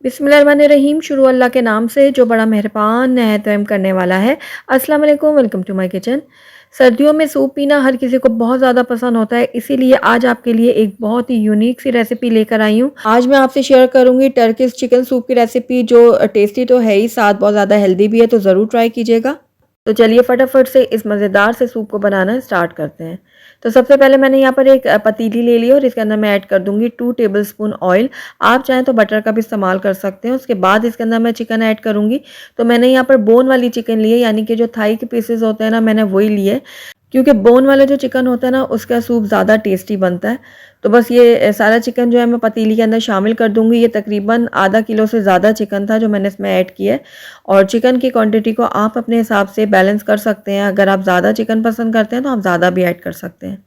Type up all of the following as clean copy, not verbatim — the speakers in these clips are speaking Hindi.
बिस्मिल्लाहिर्रहमानिर्रहीम। शुरू अल्लाह के नाम से जो बड़ा मेहरबान नहायत रहम करने वाला है। अस्सलाम वालेकुम, वेलकम टू माय किचन। सर्दियों में सूप पीना हर किसी को बहुत ज़्यादा पसंद होता है, इसीलिए आज आपके लिए एक बहुत ही यूनिक सी रेसिपी लेकर आई हूँ। आज मैं आपसे शेयर करूँगी टर्किश चिकन सूप की रेसिपी, जो टेस्टी तो है ही, साथ बहुत ज़्यादा हेल्दी भी है, तो ज़रूर ट्राई कीजिएगा। तो चलिए फटाफट से इस मज़ेदार से सूप को बनाना स्टार्ट करते हैं। तो सबसे पहले मैंने यहाँ पर एक पतीली ले ली और इसके अंदर मैं ऐड कर दूँगी 2 टेबलस्पून ऑयल। आप चाहें तो बटर का भी इस्तेमाल कर सकते हैं। उसके बाद इसके अंदर मैं चिकन ऐड करूँगी। तो मैंने यहाँ पर बोन वाली चिकन ली है, यानी कि जो थाई के पीसेस होते हैं ना, मैंने वही लिए, क्योंकि बोन वाला जो चिकन होता है ना, उसका सूप ज़्यादा टेस्टी बनता है। तो बस ये सारा चिकन जो है मैं पतीली के अंदर शामिल कर दूँगी। ये तकरीबन आधा किलो से ज़्यादा चिकन था जो मैंने इसमें ऐड किया है, और चिकन की क्वांटिटी को आप अपने हिसाब से बैलेंस कर सकते हैं। अगर आप ज़्यादा चिकन पसंद करते हैं तो आप ज़्यादा भी ऐड कर सकते हैं।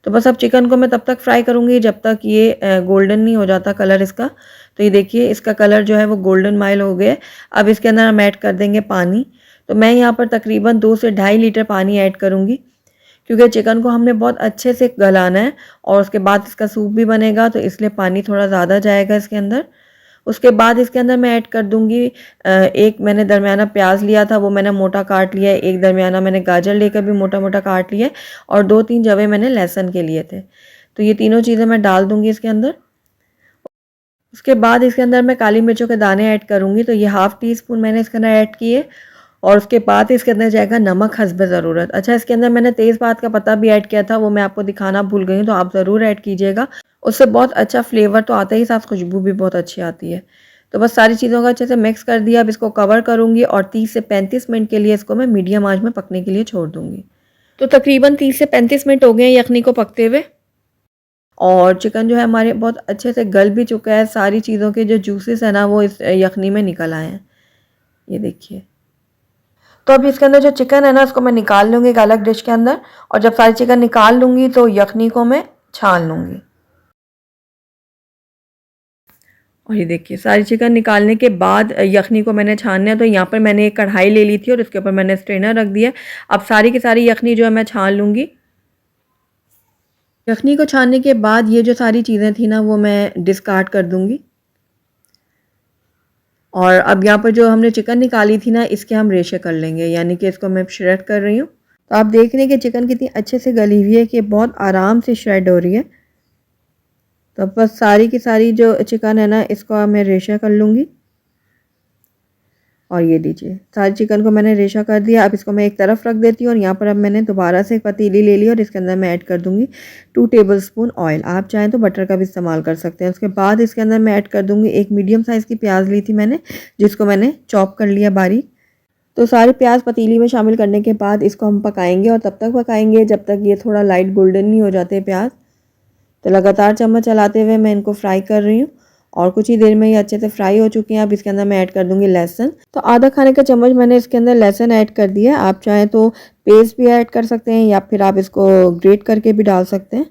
तो बस अब चिकन को मैं तब तक फ्राई करूँगी जब तक ये गोल्डन नहीं हो जाता कलर इसका। तो ये देखिए, इसका कलर जो है वो गोल्डन माइल हो गया है। अब इसके अंदर हम ऐड कर देंगे पानी। तो मैं यहाँ पर तकरीबन 2 से ढाई लीटर पानी ऐड करूँगी, क्योंकि चिकन को हमने बहुत अच्छे से गलाना है और उसके बाद इसका सूप भी बनेगा, तो इसलिए पानी थोड़ा ज़्यादा जाएगा इसके अंदर। उसके बाद इसके अंदर मैं ऐड कर दूँगी एक मैंने दरमियाना प्याज लिया था, वो मैंने मोटा काट लिया है। एक दरमियाना मैंने गाजर लेकर भी मोटा-मोटा काट लिया है, और 2-3 जवे मैंने लहसुन के लिए थे। तो ये तीनों चीज़ें मैं डाल दूँगी इसके अंदर। उसके बाद इसके अंदर मैं काली मिर्चों के दाने ऐड करूँगी। तो ये हाफ़ टी स्पून मैंने इसके अंदर ऐड किए, और उसके बाद इसके अंदर जाएगा नमक हस्ब ज़रूरत। अच्छा, इसके अंदर मैंने तेज़पात का पत्ता भी ऐड किया था, वो मैं आपको दिखाना भूल गई हूँ, तो आप ज़रूर ऐड कीजिएगा। उससे बहुत अच्छा फ्लेवर तो आता ही, साथ खुशबू भी बहुत अच्छी आती है। तो बस सारी चीज़ों को अच्छे से मिक्स कर दिया। अब इसको कवर करूँगी और 30 से 35 मिनट के लिए इसको मैं मीडियम आंच में पकने के लिए छोड़ दूँगी। तो तकरीबन 30 से 35 मिनट हो गए हैं यखनी को पकते हुए, और चिकन जो है हमारे बहुत अच्छे से गल भी चुका है। सारी चीज़ों के जो जूसेस हैं ना, वो इस यखनी में निकल आए हैं। ये देखिए। तो अब इसके अंदर जो चिकन है ना, उसको मैं निकाल लूँगी एक अलग डिश के अंदर, और जब सारी चिकन निकाल लूँगी तो यखनी को मैं छान लूँगी। और ये देखिए, सारी चिकन निकालने के बाद यखनी को मैंने छानना है। तो यहाँ पर मैंने एक कढ़ाई ले ली थी और इसके ऊपर मैंने स्ट्रेनर रख दिया। अब सारी की सारी यखनी जो है मैं छान लूँगी। यखनी को छानने के बाद ये जो सारी चीज़ें थी ना, वो मैं डिस्कार्ड कर दूँगी। और अब यहाँ पर जो हमने चिकन निकाली थी ना, इसके हम रेशे कर लेंगे, यानी कि इसको मैं श्रेड कर रही हूँ। तो आप देख रहे हैं कि चिकन कितनी अच्छे से गली हुई है, कि बहुत आराम से श्रेड हो रही है। तो बस सारी की सारी जो चिकन है ना, इसको मैं रेशा कर लूँगी। और ये लीजिए, सारी चिकन को मैंने रेशा कर दिया। अब इसको मैं एक तरफ रख देती हूँ, और यहाँ पर अब मैंने दोबारा से एक पतीली ले ली और इसके अंदर मैं ऐड कर दूँगी 2 टेबलस्पून ऑयल। आप चाहें तो बटर का भी इस्तेमाल कर सकते हैं। उसके बाद इसके अंदर मैं ऐड कर दूँगी एक मीडियम साइज़ की प्याज ली थी मैंने, जिसको मैंने चॉप कर लिया बारीक। तो सारे प्याज पतीली में शामिल करने के बाद इसको हम पकाएंगे, और तब तक पकाएंगे जब तक ये थोड़ा लाइट गोल्डन नहीं हो जाते प्याज। तो लगातार चम्मच चलाते हुए मैं इनको फ्राई कर रही हूँ, और कुछ ही देर में ये अच्छे से फ्राई हो चुके हैं। अब इसके अंदर मैं ऐड कर दूंगी लहसुन। तो आधा खाने का चम्मच मैंने इसके अंदर लहसुन ऐड कर दिया। आप चाहें तो पेस्ट भी ऐड कर सकते हैं, या फिर आप इसको ग्रेट करके भी डाल सकते हैं।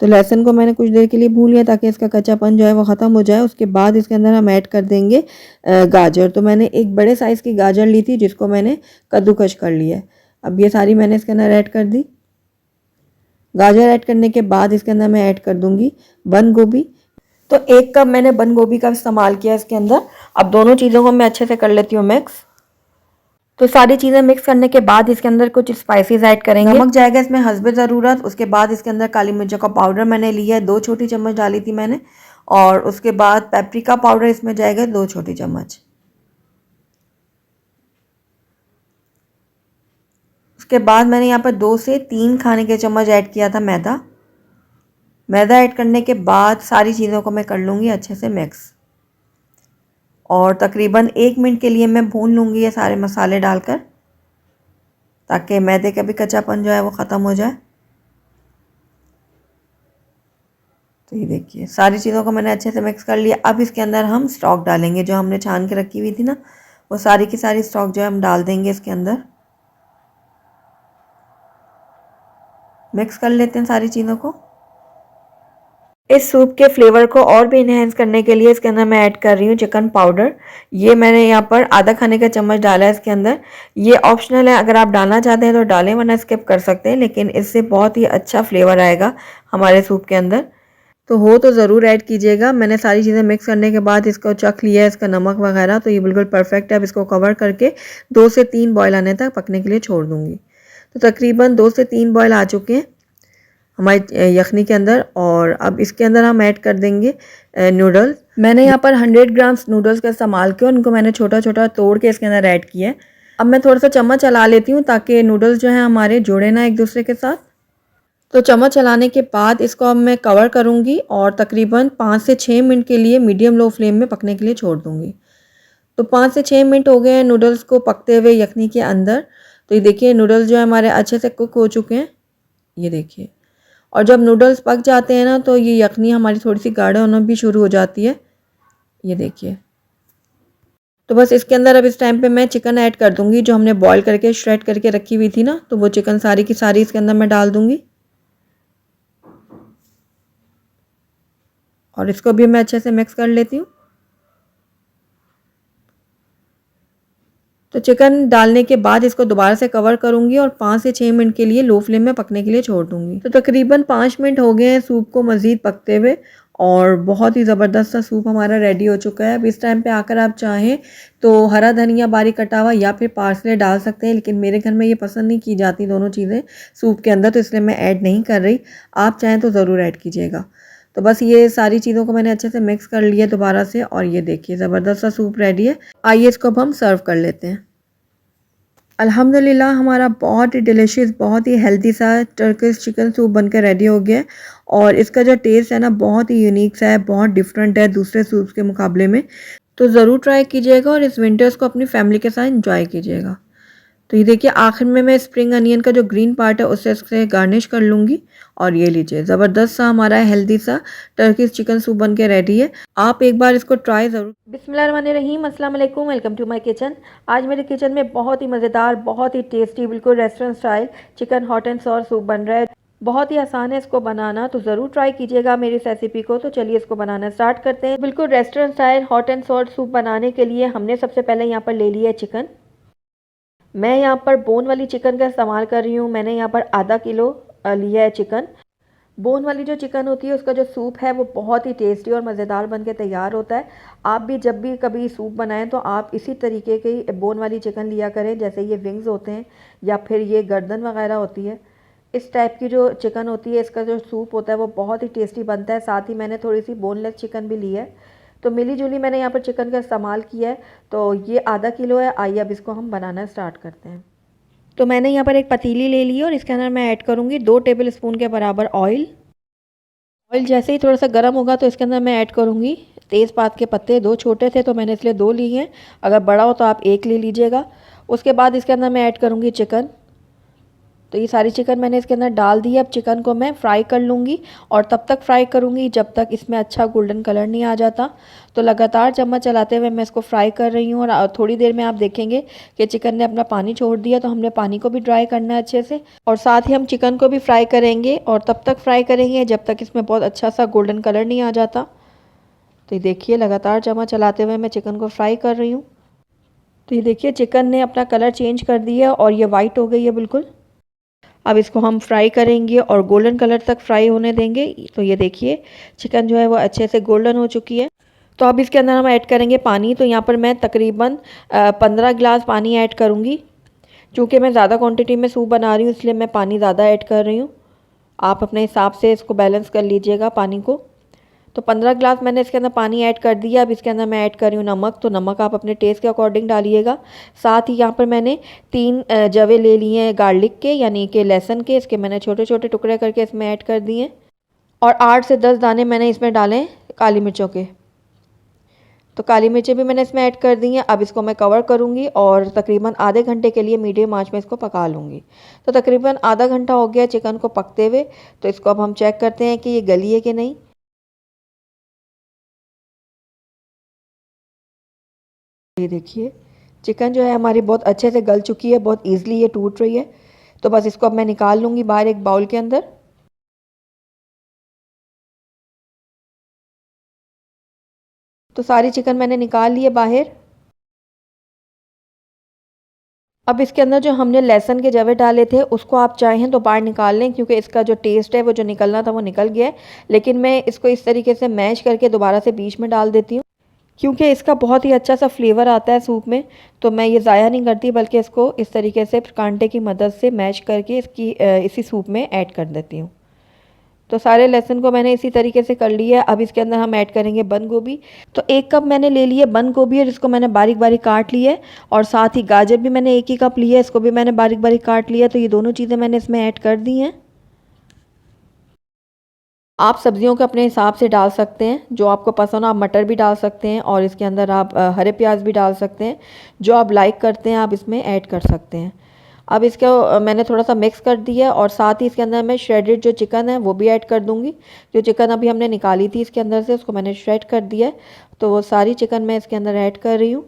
तो लहसुन को मैंने कुछ देर के लिए भून लिया, ताकि इसका कच्चापन जो है वो ख़त्म हो जाए। उसके बाद इसके अंदर हम ऐड कर देंगे गाजर। तो मैंने एक बड़े साइज़ की गाजर ली थी, जिसको मैंने कद्दूकश कर लिया है। अब ये सारी मैंने इसके अंदर ऐड कर दी। गाजर ऐड करने के बाद इसके अंदर मैं ऐड कर दूंगी बंद गोभी। तो 1 कप मैंने बंद गोभी का इस्तेमाल किया इसके अंदर। अब दोनों चीज़ों को मैं अच्छे से कर लेती हूँ मिक्स। तो सारी चीज़ें मिक्स करने के बाद इसके अंदर कुछ स्पाइसेस ऐड करेंगे। नमक जाएगा इसमें हस्बे ज़रूरत। उसके बाद इसके अंदर काली मिर्चों का पाउडर मैंने लिया है, 2 छोटी चम्मच डाली थी मैंने। और उसके बाद पेपरिका पाउडर इसमें जाएगा 2 छोटी चम्मच। उसके बाद मैंने यहाँ पर 2 से 3 खाने के चम्मच ऐड किया था मैदा। मैदा ऐड करने के बाद सारी चीज़ों को मैं कर लूँगी अच्छे से मिक्स, और तकरीबन 1 मिनट के लिए मैं भून लूँगी ये सारे मसाले डालकर, ताकि मैदे का भी कच्चापन जो है वो ख़त्म हो जाए। तो ये देखिए, सारी चीज़ों को मैंने अच्छे से मिक्स कर लिया। अब इसके अंदर हम स्टॉक डालेंगे, जो हमने छान के रखी हुई थी ना, वो सारी की सारी स्टॉक जो है हम डाल देंगे इसके अंदर। मिक्स कर लेते हैं सारी चीज़ों को। इस सूप के फ्लेवर को और भी इन्हेंस करने के लिए इसके अंदर मैं ऐड कर रही हूँ चिकन पाउडर। ये मैंने यहाँ पर आधा खाने का चम्मच डाला है इसके अंदर। ये ऑप्शनल है, अगर आप डालना चाहते हैं तो डालें, वरना स्किप कर सकते हैं, लेकिन इससे बहुत ही अच्छा फ्लेवर आएगा हमारे सूप के अंदर। तो ज़रूर ऐड कीजिएगा। मैंने सारी चीज़ें मिक्स करने के बाद इसको चख लिया है, इसका नमक वगैरह, तो ये बिल्कुल परफेक्ट है। अब इसको कवर करके 2 से 3 बॉयल आने तक पकने के लिए छोड़ दूँगी। तो तकरीबन 2 से 3 बॉयल आ चुके हैं हमारी यखनी के अंदर, और अब इसके अंदर हम ऐड कर देंगे नूडल्स। मैंने यहाँ पर 100 ग्राम्स नूडल्स का इस्तेमाल किया, उनको मैंने छोटा-छोटा तोड़ के इसके अंदर ऐड किया है। अब मैं थोड़ा-सा चम्मच चला लेती हूँ ताकि नूडल्स जो हैं हमारे जुड़े ना एक दूसरे के साथ। तो चम्मच चलाने के बाद इसको अब मैं कवर करूँगी और तकरीबन 5 से 6 मिनट के लिए मीडियम लो फ्लेम में पकने के लिए छोड़ दूँगी। तो 5 से 6 मिनट हो गए हैं नूडल्स को पकते हुए यखनी के अंदर। तो ये देखिए नूडल्स जो है हमारे अच्छे से कुक हो चुके हैं, ये देखिए। और जब नूडल्स पक जाते हैं ना तो ये यखनी हमारी थोड़ी-सी गाढ़ा होना भी शुरू हो जाती है, ये देखिए। तो बस इसके अंदर अब इस टाइम पे मैं चिकन ऐड कर दूँगी जो हमने बॉयल करके श्रेड करके रखी हुई थी ना, तो वो चिकन सारी की सारी इसके अंदर मैं डाल दूँगी। और इसको भी मैं अच्छे से मिक्स कर लेती हूँ। तो चिकन डालने के बाद इसको दोबारा से कवर करूँगी और 5 से 6 मिनट के लिए लो फ्लेम में पकने के लिए छोड़ दूँगी। तो तकरीबन 5 मिनट हो गए हैं सूप को मज़ीद पकते हुए, और बहुत ही ज़बरदस्त सा सूप हमारा रेडी हो चुका है। अब इस टाइम पे आकर आप चाहें तो हरा धनिया बारीक कटा हुआ या फिर पार्सले डाल सकते हैं, लेकिन मेरे घर में ये पसंद नहीं की जाती दोनों चीज़ें सूप के अंदर, तो इसलिए मैं ऐड नहीं कर रही। आप चाहें तो ज़रूर ऐड कीजिएगा। तो बस ये सारी चीज़ों को मैंने अच्छे से मिक्स कर लिया दोबारा से, और ये देखिए ज़बरदस्त सा सूप रेडी है। आइए इसको अब हम सर्व कर लेते हैं। अल्हम्दुलिल्लाह हमारा बहुत ही डिलीशियस, बहुत ही हेल्दी सा टर्किश चिकन सूप बनकर रेडी हो गया है, और इसका जो टेस्ट है ना बहुत ही यूनिक सा है, बहुत डिफरेंट है दूसरे सूप्स के मुकाबले में। तो ज़रूर ट्राई कीजिएगा और इस विंटर्स को अपनी फैमिली के साथ एंजॉय कीजिएगा। तो ये देखिए आखिर में मैं स्प्रिंग अनियन का जो ग्रीन पार्ट है उससे इससे गार्निश कर लूँगी, और ये लीजिए ज़बरदस्त सा हमारा हेल्दी सा टर्किश चिकन सूप बन के रेडी है। आप एक बार इसको ट्राई ज़रूर। बिस्मिल्लाहिर्रहमानिर्रहीम, अस्सलाम वालेकुम, वेलकम टू माय किचन। आज मेरे किचन में बहुत ही मज़ेदार, बहुत ही टेस्टी, बिल्कुल restaurant style chicken hot and sour soup बन रहा है। बहुत ही आसान है इसको बनाना, तो ज़रूर ट्राई कीजिएगा मेरी इस रेसिपी को। तो चलिए इसको बनाना स्टार्ट करते हैं। बिल्कुल restaurant style hot and sour soup बनाने के लिए हमने सबसे पहले यहाँ पर ले लिया है चिकन। मैं यहाँ पर बोन वाली चिकन का इस्तेमाल कर रही हूँ। मैंने यहाँ पर आधा किलो लिया है चिकन। बोन वाली जो चिकन होती है उसका जो सूप है वो बहुत ही टेस्टी और मज़ेदार बन के तैयार होता है। आप भी जब भी कभी सूप बनाएं तो आप इसी तरीके की बोन वाली चिकन लिया करें, जैसे ये विंग्स होते हैं या फिर ये गर्दन वगैरह होती है। इस टाइप की जो चिकन होती है इसका जो सूप होता है वो बहुत ही टेस्टी बनता है। साथ ही मैंने थोड़ी सी बोनलेस चिकन भी ली है, तो मिली जुली मैंने यहाँ पर चिकन का इस्तेमाल किया है। तो ये आधा किलो है। आइए अब इसको हम बनाना स्टार्ट करते हैं। तो मैंने यहाँ पर एक पतीली ले ली है और इसके अंदर मैं ऐड करूँगी 2 टेबल स्पून के बराबर ऑयल। ऑयल जैसे ही थोड़ा सा गर्म होगा तो इसके अंदर मैं ऐड करूँगी तेज़पात के पत्ते। 2 छोटे थे तो मैंने इसलिए 2 लिए हैं, अगर बड़ा हो तो आप 1 ले लीजिएगा। उसके बाद इसके अंदर मैं ऐड करूँगी चिकन। तो ये सारी चिकन मैंने इसके अंदर डाल दी है। अब चिकन को मैं फ्राई कर लूँगी, और तब तक फ्राई करूँगी जब तक इसमें अच्छा गोल्डन कलर नहीं आ जाता। तो लगातार चम्मच चलाते हुए मैं इसको फ्राई कर रही हूँ, और थोड़ी देर में आप देखेंगे कि चिकन ने अपना पानी छोड़ दिया, तो हमने पानी को भी ड्राई करना है अच्छे से, और साथ ही हम चिकन को भी फ्राई करेंगे, और तब तक फ्राई करेंगे जब तक इसमें बहुत अच्छा सा गोल्डन कलर नहीं आ जाता। तो ये देखिए लगातार चम्मच चलाते हुए मैं चिकन को फ्राई कर रही हूँ। तो ये देखिए चिकन ने अपना कलर चेंज कर दिया और ये वाइट हो गई है बिल्कुल। अब इसको हम फ्राई करेंगे और गोल्डन कलर तक फ्राई होने देंगे। तो ये देखिए चिकन जो है वो अच्छे से गोल्डन हो चुकी है। तो अब इसके अंदर हम ऐड करेंगे पानी। तो यहाँ पर मैं तकरीबन 15 गिलास पानी ऐड करूँगी। चूँकि मैं ज़्यादा क्वांटिटी में सूप बना रही हूँ इसलिए मैं पानी ज़्यादा ऐड कर रही हूँ। आप अपने हिसाब से इसको बैलेंस कर लीजिएगा पानी को। तो 15 गिलास मैंने इसके अंदर पानी ऐड कर दिया। अब इसके अंदर मैं ऐड कर रही हूँ नमक। तो नमक आप अपने टेस्ट के अकॉर्डिंग डालिएगा। साथ ही यहाँ पर मैंने 3 जवे ले लिए हैं गार्लिक के, यानी कि लहसुन के। इसके मैंने छोटे छोटे टुकड़े करके इसमें ऐड कर दिए, और 8 से 10 दाने मैंने इसमें डाले काली मिर्चों के। तो काली मिर्चें भी मैंने इसमें ऐड कर दी हैं। अब इसको मैं कवर करूँगी और तकरीबन आधे घंटे के लिए मीडियम आंच में इसको पका लूँगी। तो तकरीबन आधा घंटा हो गया चिकन को पकते हुए। तो इसको अब हम चेक करते हैं कि ये गली है कि नहीं। ये देखिए चिकन जो है हमारी बहुत अच्छे से गल चुकी है, बहुत ईजिली ये टूट रही है। तो बस इसको अब मैं निकाल लूँगी बाहर एक बाउल के अंदर। तो सारी चिकन मैंने निकाल ली है बाहर। अब इसके अंदर जो हमने लहसुन के जवे डाले थे उसको आप चाहें तो बाहर निकाल लें, क्योंकि इसका जो टेस्ट है वो जो निकलना था वो निकल गया है। लेकिन मैं इसको इस तरीके से मैश करके दोबारा से बीच में डाल देती हूँ, क्योंकि इसका बहुत ही अच्छा सा फ्लेवर आता है सूप में। तो मैं ये ज़ाया नहीं करती, बल्कि इसको इस तरीके से कांटे की मदद से मैश करके इसकी इसी सूप में ऐड कर देती हूँ। तो सारे लहसुन को मैंने इसी तरीके से कर लिया है। अब इसके अंदर हम ऐड करेंगे बंद गोभी। तो 1 कप मैंने ले लिए बंद गोभी है, जिसको मैंने बारीक बारीक काट लिया है। और साथ ही गाजर भी मैंने 1 ही कप लिया है, इसको भी मैंने बारीक बारीक काट लिया। तो ये दोनों चीज़ें मैंने इसमें ऐड कर दी हैं। आप सब्जियों को अपने हिसाब से डाल सकते हैं, जो आपको पसंद हो। आप मटर भी डाल सकते हैं और इसके अंदर आप हरे प्याज भी डाल सकते हैं। जो आप लाइक करते हैं आप इसमें ऐड कर सकते हैं। अब इसको मैंने थोड़ा सा मिक्स कर दिया और साथ ही इसके अंदर मैं श्रेडेड जो चिकन है वो भी ऐड कर दूंगी। जो चिकन अभी हमने निकाली थी इसके अंदर से, उसको मैंने श्रेड कर दिया है। तो वो सारी चिकन मैं इसके अंदर ऐड कर रही हूँ।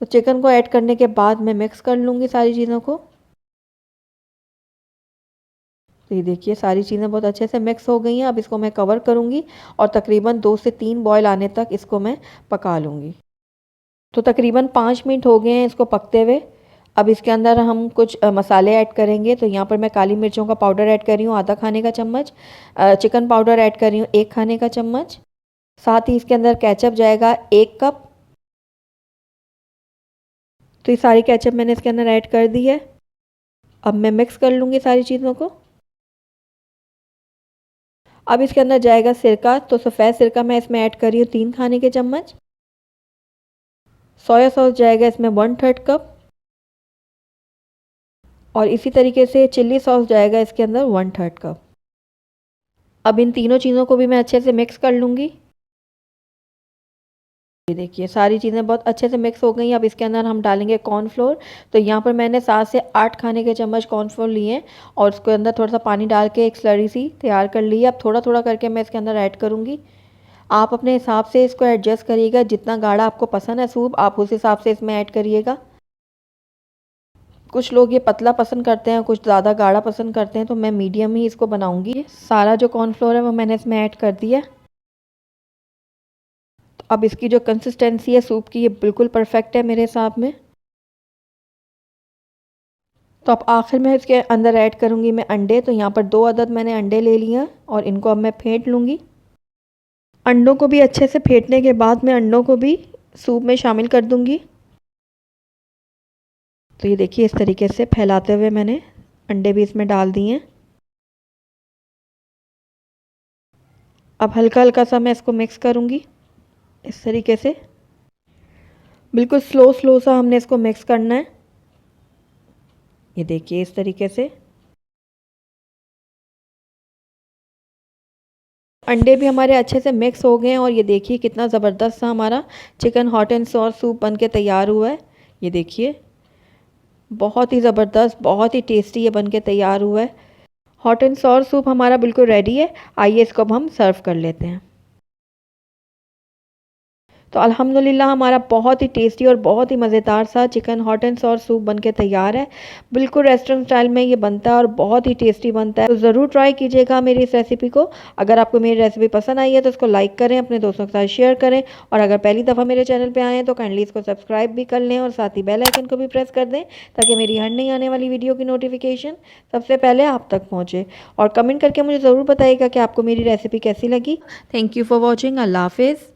तो चिकन को ऐड करने के बाद मैं मिक्स कर लूँगी सारी चीज़ों को। तो ये देखिए सारी चीज़ें बहुत अच्छे से मिक्स हो गई हैं। अब इसको मैं कवर करूँगी और तकरीबन 2 से 3 बॉयल आने तक इसको मैं पका लूँगी। तो तकरीबन 5 मिनट हो गए हैं इसको पकते हुए। अब इसके अंदर हम कुछ मसाले ऐड करेंगे। तो यहाँ पर मैं काली मिर्चों का पाउडर ऐड कर रही हूँ आधा खाने का चम्मच। चिकन पाउडर ऐड कर रही हूँ 1 खाने का चम्मच। साथ ही इसके अंदर केचप जाएगा 1 कप। तो ये सारी केचप मैंने इसके अंदर ऐड कर दी है। अब मैं मिक्स कर लूँगी सारी चीज़ों को। अब इसके अंदर जाएगा सिरका। तो सफ़ेद सिरका मैं इसमें ऐड कर रही हूँ 3 खाने के चम्मच। सोया सॉस जाएगा इसमें 1/3 कप। और इसी तरीके से चिल्ली सॉस जाएगा इसके अंदर 1/3 कप। अब इन तीनों चीज़ों को भी मैं अच्छे से मिक्स कर लूँगी। ये देखिए सारी चीज़ें बहुत अच्छे से मिक्स हो गई। अब इसके अंदर हम डालेंगे कॉर्नफ्लोर। तो यहाँ पर मैंने 7 से 8 खाने के चम्मच कॉर्नफ्लोर लिए हैं और उसके अंदर थोड़ा सा पानी डाल के एक स्लरी सी तैयार कर ली है। अब थोड़ा थोड़ा करके मैं इसके अंदर ऐड करूँगी। आप अपने हिसाब से इसको एडजस्ट करिएगा, जितना गाढ़ा आपको पसंद है सूप आप उस हिसाब से इसमें ऐड करिएगा। कुछ लोग ये पतला पसंद करते हैं, कुछ ज़्यादा गाढ़ा पसंद करते हैं, तो मैं मीडियम ही इसको बनाऊँगी। सारा जो कॉर्नफ्लोर है वो मैंने इसमें ऐड कर दिया। तो अब इसकी जो कंसिस्टेंसी है सूप की ये बिल्कुल परफेक्ट है मेरे हिसाब में। तो अब आखिर में इसके अंदर ऐड करूँगी मैं अंडे। तो यहाँ पर 2 अदद मैंने अंडे ले लिए हैं और इनको अब मैं फेंट लूँगी। अंडों को भी अच्छे से फेंटने के बाद मैं अंडों को भी सूप में शामिल कर दूँगी। तो ये देखिए इस तरीके से फैलाते हुए मैंने अंडे भी इसमें डाल दिए हैं। अब हल्का हल्का सा मैं इसको मिक्स करूँगी इस तरीके से। बिल्कुल स्लो स्लो सा हमने इसको मिक्स करना है। ये देखिए इस तरीके से अंडे भी हमारे अच्छे से मिक्स हो गए हैं और ये देखिए कितना ज़बरदस्त सा हमारा chicken hot and sour soup बन के तैयार हुआ है। ये देखिए बहुत ही ज़बरदस्त, बहुत ही टेस्टी ये बन के तैयार हुआ है। हॉट एंड सॉर सूप हमारा बिल्कुल रेडी है। आइए इसको अब हम सर्व कर लेते हैं। तो अल्हम्दुलिल्लाह हमारा बहुत ही टेस्टी और बहुत ही मज़ेदार सा chicken hot and sour soup बन के तैयार है। बिल्कुल रेस्टोरेंट स्टाइल में ये बनता है और बहुत ही टेस्टी बनता है। तो ज़रूर ट्राई कीजिएगा मेरी इस रेसिपी को। अगर आपको मेरी रेसिपी पसंद आई है तो इसको लाइक करें, अपने दोस्तों के साथ शेयर करें और अगर पहली दफ़ा मेरे चैनल पर आएँ तो काइंडली इसको सब्सक्राइब भी कर लें और साथ ही बेल आइकन को भी प्रेस कर दें, ताकि मेरी हर नई आने वाली वीडियो की नोटिफिकेशन सबसे पहले आप तक पहुँचे। और कमेंट करके मुझे ज़रूर बताइएगा कि आपको मेरी रेसिपी कैसी लगी। Thank you for watching. अल्लाह हाफिज़।